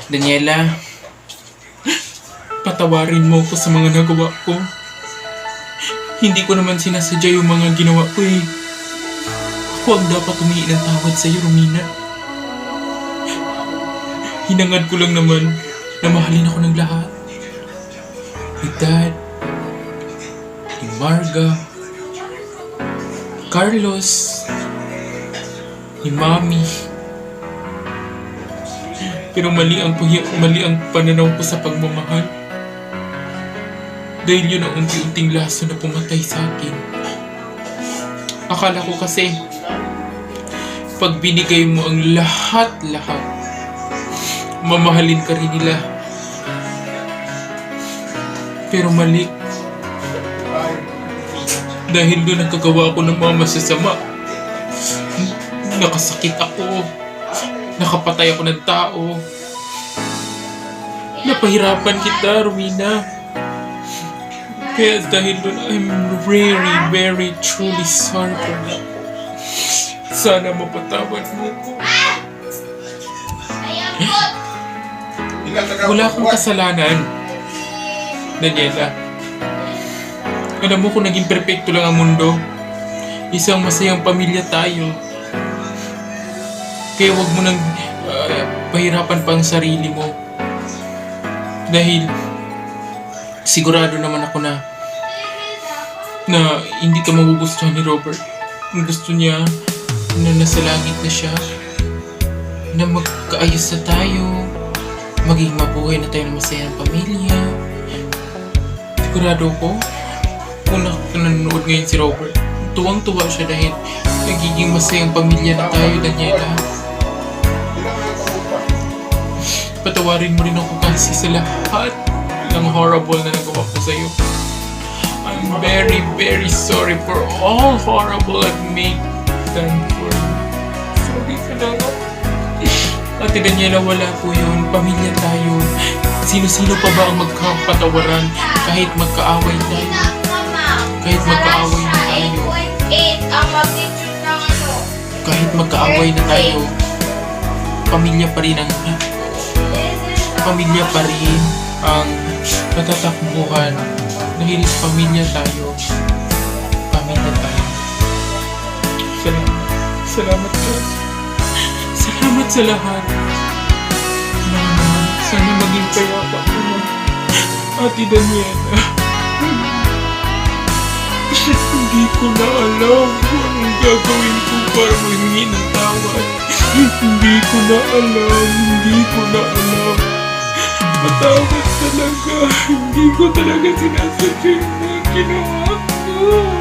Daniela, patawarin mo ko sa mga nagawa ko. Hindi ko naman sinasadya yung mga ginawa ko eh. Ako ang dapat humingi ng tawad sa'yo, Romina. Hinangad ko lang naman na mahalin ako ng lahat. Ni Dad, ni Marga, Carlos, ni Mami. Pero mali ang pananaw ko sa pagmamahal. Dahil yun ang unti-unting laso na pumatay sa akin. Akala ko kasi, pag binigay mo ang lahat-lahat, mamahalin ka rin nila. Pero mali. Dahil doon nagkagawa ako ng mga masasama. Nakasakit ako. Nakapatay ako ng tao. Napahirapan kita, Romina. Kaya dahil doon, I'm very, very truly sorry for that. Sana mapatawad mo ko. Wala kang kasalanan, Daniela. Alam mo kung naging perfecto lang ang mundo, isang masayang pamilya tayo. Kaya wag mo nang pahirapan pa ang sarili mo. Dahil sigurado naman ako na hindi ka magugustuhan ni Robert. Kung gusto niya na nasa langit na siya, na magkaayos na tayo, maging mabuhay na tayo ng masayang pamilya. Sigurado ko, kung nanonood ngayon si Robert, tuwang-tuwa siya dahil nagiging masayang pamilya na tayo, Daniela. Patawarin mo rin ako kasi sa lahat ng horrible na nagawa ko sa'yo. I'm very, very sorry for all horrible I've made done for you. Sorry ka na nga. Ate Daniela, wala po yun. Pamilya tayo. Sino-sino pa ba ang magkapatawaran kahit magkaaway tayo? Kahit magkaaway na tayo. Kahit magkaaway na tayo, pamilya pa rin ang natatakbuhan. Dahil pamilya tayo. Pamilya tayo. Salamat ka. Salamat sa lahat. Sana maging payapa ko na, Ate Daniela. Hindi ko na alam kung anong gagawin ko para humingi ng tawad. Hindi ko na alam. Matawad talaga. Hindi ko talaga sinasadya yung mga ginawa ko.